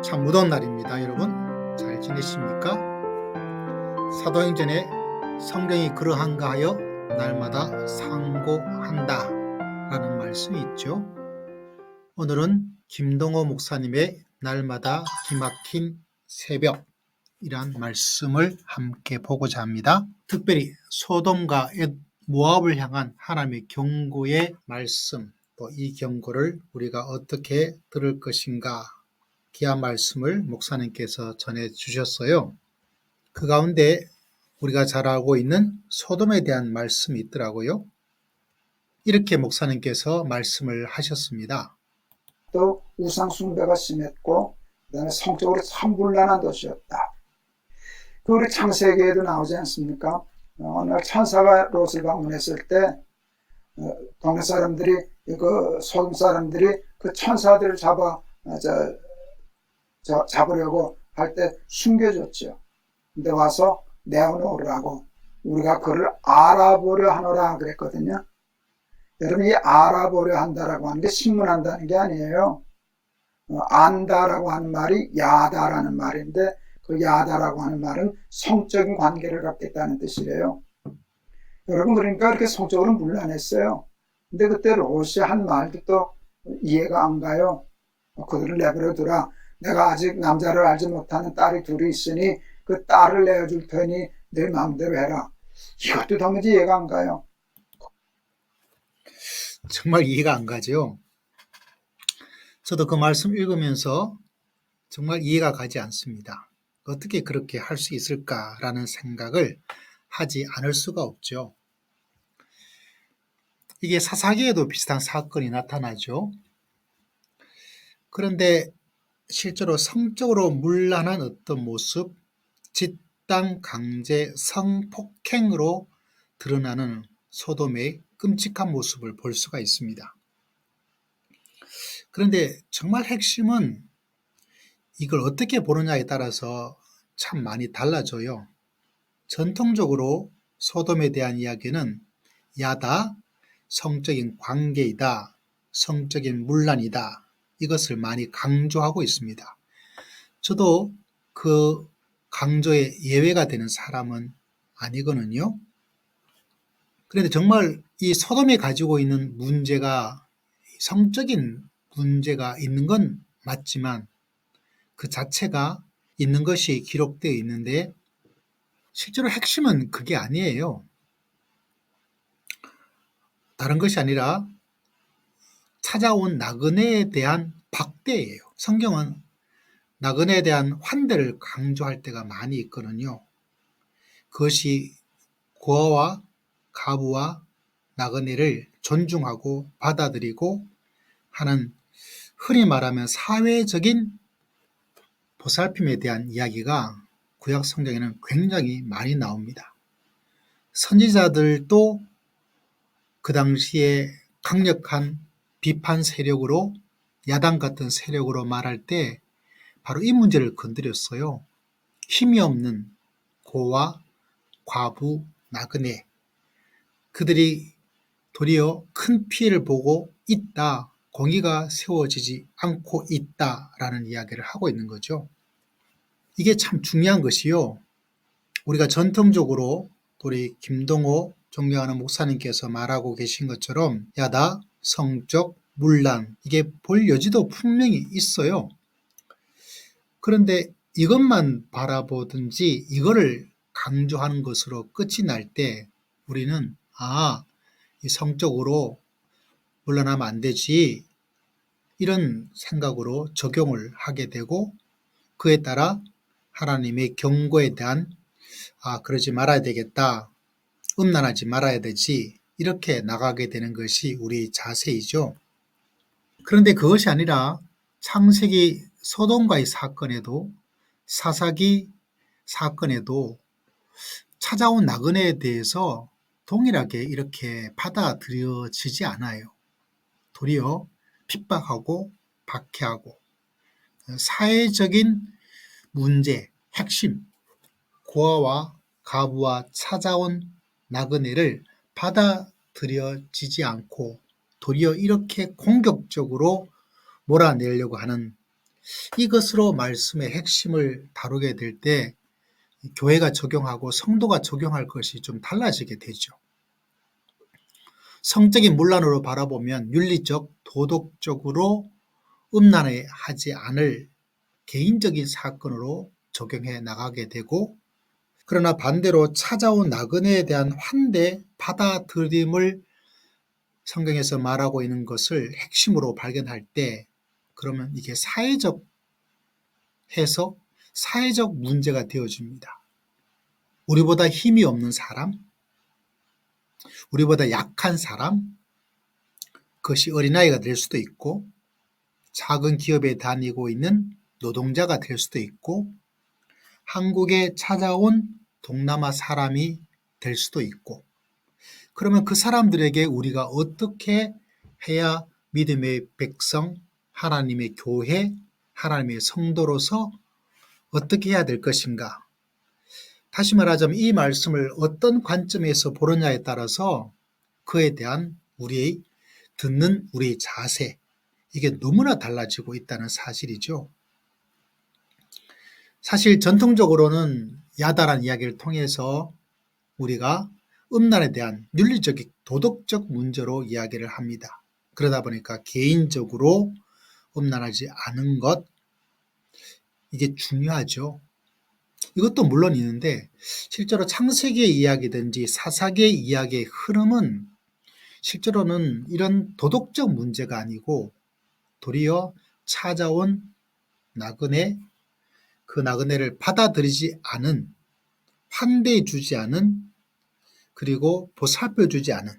참 무더운 날입니다. 여러분 잘 지내십니까? 사도행전에 성경이 그러한가 하여 날마다 상고한다 라는 말씀이 있죠. 오늘은 김동호 목사님의 날마다 기막힌 새벽이란 말씀을 함께 보고자 합니다. 특별히 소돔과 모압을 향한 하나님의 경고의 말씀, 또 이 경고를 우리가 어떻게 들을 것인가, 귀한 말씀을 목사님께서 전해주셨어요. 그 가운데 우리가 잘 알고 있는 소돔에 대한 말씀이 있더라고요. 이렇게 목사님께서 말씀을 하셨습니다. 또 우상 숭배가 심했고 그다음에 성적으로 참 불란한 도시였다. 그 우리 창세기에도 나오지 않습니까? 어느 날 천사가 롯을 방문했을 때 동네 사람들이 그 소돔 사람들이 그 천사들을 잡으려고 할 때 숨겨줬죠. 근데 와서 내어놓으라고 우리가 그를 알아보려 하노라 그랬거든요. 여러분, 이 알아보려 한다라고 하는 게 신문한다는 게 아니에요. 안다라고 하는 말이 야다라는 말인데 그 야다라고 하는 말은 성적인 관계를 갖겠다는 뜻이래요. 여러분, 그러니까 이렇게 성적으로 문란했어요. 근데 그때 롯이 한 말도 또 이해가 안 가요. 그들을 내버려 두라. 내가 아직 남자를 알지 못하는 딸이 둘이 있으니 그 딸을 내어줄 테니 내 마음대로 해라. 이것도 도무지 이해가 안 가요. 정말 이해가 안 가죠. 저도 그 말씀 읽으면서 정말 이해가 가지 않습니다. 어떻게 그렇게 할 수 있을까라는 생각을 하지 않을 수가 없죠. 이게 사사기에도 비슷한 사건이 나타나죠. 그런데 실제로 성적으로 문란한 어떤 모습, 집단 강제 성폭행으로 드러나는 소돔의 끔찍한 모습을 볼 수가 있습니다. 그런데 정말 핵심은 이걸 어떻게 보느냐에 따라서 참 많이 달라져요. 전통적으로 소돔에 대한 이야기는 야다, 성적인 관계이다, 성적인 문란이다, 이것을 많이 강조하고 있습니다. 저도 그 강조에 예외가 되는 사람은 아니거든요. 그런데 정말 이 소돔이 가지고 있는 문제가 성적인 문제가 있는 건 맞지만 그 자체가 있는 것이 기록되어 있는데 실제로 핵심은 그게 아니에요. 다른 것이 아니라 찾아온 나그네에 대한 박대예요. 성경은 나그네에 대한 환대를 강조할 때가 많이 있거든요. 그것이 고아와 가부와 나그네를 존중하고 받아들이고 하는, 흔히 말하면 사회적인 보살핌에 대한 이야기가 구약 성경에는 굉장히 많이 나옵니다. 선지자들도 그 당시에 강력한 비판 세력으로, 야당 같은 세력으로 말할 때 바로 이 문제를 건드렸어요. 힘이 없는 고아, 과부, 나그네, 그들이 도리어 큰 피해를 보고 있다, 공의가 세워지지 않고 있다라는 이야기를 하고 있는 거죠. 이게 참 중요한 것이요. 우리가 전통적으로 우리 김동호 존경하는 목사님께서 말하고 계신 것처럼 야다, 성적, 문란, 이게 볼 여지도 분명히 있어요. 그런데 이것만 바라보든지 이거를 강조하는 것으로 끝이 날 때 우리는 이 성적으로 물러나면 안 되지, 이런 생각으로 적용을 하게 되고 그에 따라 하나님의 경고에 대한 그러지 말아야 되겠다, 음란하지 말아야 되지, 이렇게 나가게 되는 것이 우리 자세이죠. 그런데 그것이 아니라 창세기 소돔과의 사건에도 사사기 사건에도 찾아온 나그네에 대해서 동일하게 이렇게 받아들여지지 않아요. 도리어 핍박하고 박해하고 사회적인 문제, 핵심, 고아와 가부와 찾아온 나그네를 받아들여지지 않고 도리어 이렇게 공격적으로 몰아내려고 하는 이것으로 말씀의 핵심을 다루게 될 때 교회가 적용하고 성도가 적용할 것이 좀 달라지게 되죠. 성적인 문란으로 바라보면 윤리적, 도덕적으로 음란하지 않을 개인적인 사건으로 적용해 나가게 되고, 그러나 반대로 찾아온 나그네에 대한 환대, 받아들임을 성경에서 말하고 있는 것을 핵심으로 발견할 때, 그러면 이게 사회적 해석, 사회적 문제가 되어집니다. 우리보다 힘이 없는 사람, 우리보다 약한 사람, 그것이 어린아이가 될 수도 있고, 작은 기업에 다니고 있는 노동자가 될 수도 있고, 한국에 찾아온 동남아 사람이 될 수도 있고, 그러면 그 사람들에게 우리가 어떻게 해야 믿음의 백성, 하나님의 교회, 하나님의 성도로서 어떻게 해야 될 것인가? 다시 말하자면 이 말씀을 어떤 관점에서 보느냐에 따라서 그에 대한 듣는 우리의 자세, 이게 너무나 달라지고 있다는 사실이죠. 사실 전통적으로는 야다란 이야기를 통해서 우리가 음란에 대한 윤리적인 도덕적 문제로 이야기를 합니다. 그러다 보니까 개인적으로 음란하지 않은 것, 이게 중요하죠. 이것도 물론 있는데 실제로 창세기의 이야기든지 사사기의 이야기의 흐름은 실제로는 이런 도덕적 문제가 아니고 도리어 찾아온 나그네, 그 나그네를 받아들이지 않은, 환대해 주지 않은, 그리고 보살펴 주지 않은,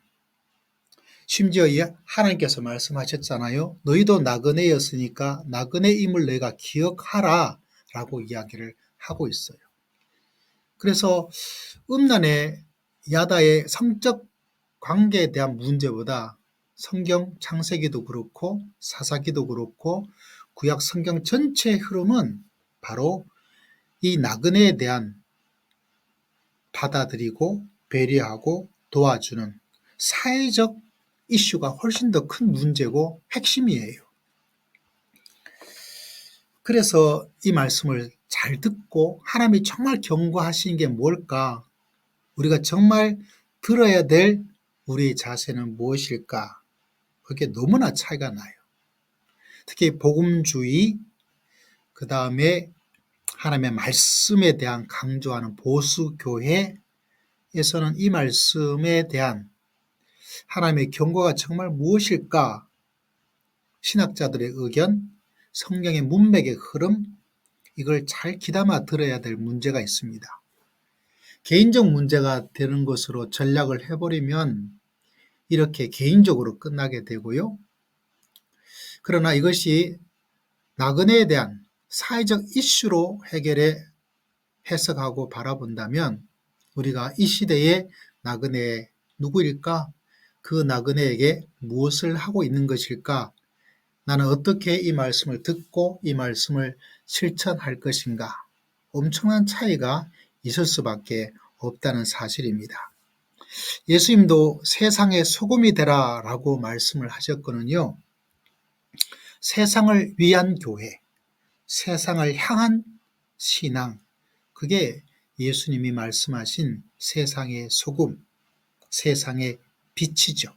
심지어 하나님께서 말씀하셨잖아요. 너희도 나그네였으니까 나그네임을 내가 기억하라 라고 이야기를 하고 있어요. 그래서 음란의 야다의 성적 관계에 대한 문제보다 성경 창세기도 그렇고 사사기도 그렇고 구약 성경 전체의 흐름은 바로 이 나그네에 대한 받아들이고 배려하고 도와주는 사회적 이슈가 훨씬 더 큰 문제고 핵심이에요. 그래서 이 말씀을 잘 듣고 하나님이 정말 경고하시는 게 뭘까? 우리가 정말 들어야 될 우리의 자세는 무엇일까? 그게 너무나 차이가 나요. 특히 복음주의, 그 다음에 하나님의 말씀에 대한 강조하는 보수교회에서는 이 말씀에 대한 하나님의 경고가 정말 무엇일까? 신학자들의 의견, 성경의 문맥의 흐름, 이걸 잘 귀담아 들어야 될 문제가 있습니다. 개인적 문제가 되는 것으로 전략을 해버리면 이렇게 개인적으로 끝나게 되고요. 그러나 이것이 나그네에 대한 사회적 이슈로 해석하고 바라본다면 우리가 이 시대의 나그네 누구일까? 그 나그네에게 무엇을 하고 있는 것일까? 나는 어떻게 이 말씀을 듣고 이 말씀을 실천할 것인가? 엄청난 차이가 있을 수밖에 없다는 사실입니다. 예수님도 세상의 소금이 되라 라고 말씀을 하셨거든요. 세상을 위한 교회, 세상을 향한 신앙, 그게 예수님이 말씀하신 세상의 소금, 세상의 빛이죠.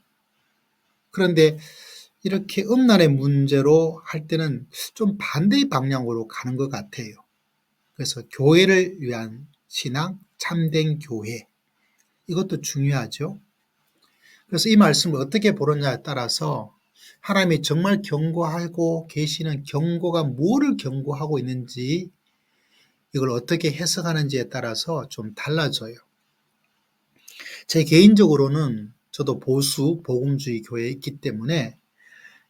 그런데 이렇게 음란의 문제로 할 때는 좀 반대의 방향으로 가는 것 같아요. 그래서 교회를 위한 신앙, 참된 교회, 이것도 중요하죠. 그래서 이 말씀을 어떻게 보느냐에 따라서 하나님이 정말 경고하고 계시는 경고가 뭐를 경고하고 있는지, 이걸 어떻게 해석하는지에 따라서 좀 달라져요. 제 개인적으로는 저도 보수 복음주의 교회에 있기 때문에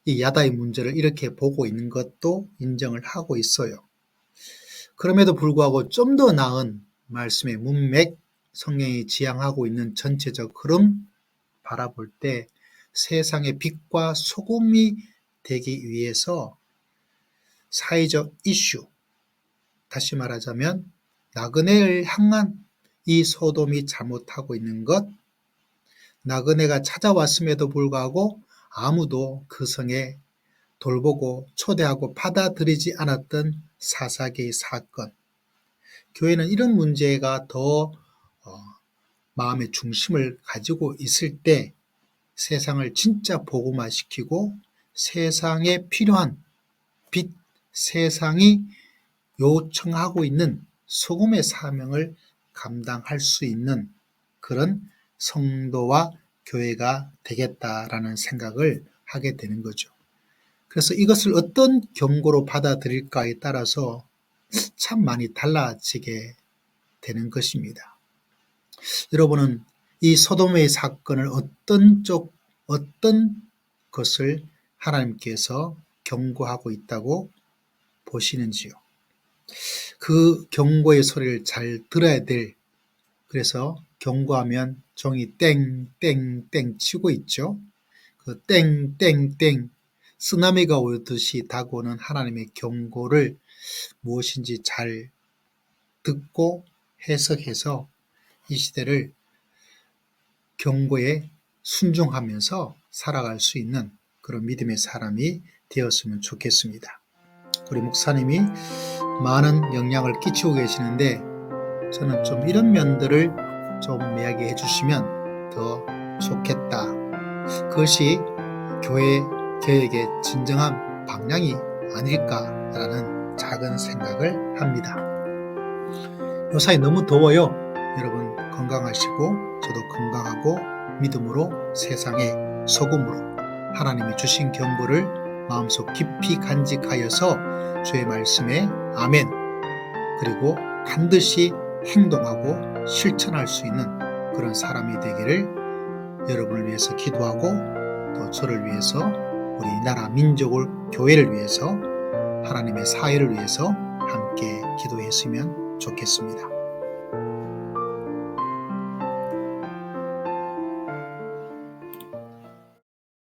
이 야다의 문제를 이렇게 보고 있는 것도 인정을 하고 있어요. 그럼에도 불구하고 좀 더 나은 말씀의 문맥, 성경이 지향하고 있는 전체적 흐름 바라볼 때 세상의 빛과 소금이 되기 위해서 사회적 이슈, 다시 말하자면 나그네를 향한 이 소돔이 잘못하고 있는 것, 나그네가 찾아왔음에도 불구하고 아무도 그 성에 돌보고 초대하고 받아들이지 않았던 사사기의 사건. 교회는 이런 문제가 더 마음의 중심을 가지고 있을 때 세상을 진짜 복음화시키고 세상에 필요한 빛, 세상이 요청하고 있는 소금의 사명을 감당할 수 있는 그런 성도와 교회가 되겠다라는 생각을 하게 되는 거죠. 그래서 이것을 어떤 경고로 받아들일까에 따라서 참 많이 달라지게 되는 것입니다. 여러분은 이 소돔의 사건을 어떤 것을 하나님께서 경고하고 있다고 보시는지요? 그 경고의 소리를 잘 들어야 될, 그래서 경고하면 종이 땡땡땡 치고 있죠. 그 땡땡땡, 쓰나미가 오듯이 다가오는 하나님의 경고를 무엇인지 잘 듣고 해석해서 이 시대를 경고에 순종하면서 살아갈 수 있는 그런 믿음의 사람이 되었으면 좋겠습니다. 우리 목사님이 많은 영향을 끼치고 계시는데 저는 좀 이런 면들을 좀 이야기해 주시면 더 좋겠다. 그것이 교회 개혁의 진정한 방향이 아닐까라는 작은 생각을 합니다. 요사이 너무 더워요. 여러분 건강하시고 저도 건강하고 믿음으로 세상의 소금으로 하나님이 주신 경고를 마음속 깊이 간직하여서 주의 말씀에 아멘, 그리고 반드시 행동하고 실천할 수 있는 그런 사람이 되기를 여러분을 위해서 기도하고 또 저를 위해서 우리 나라 민족을 교회를 위해서 하나님의 사회를 위해서 함께 기도했으면 좋겠습니다.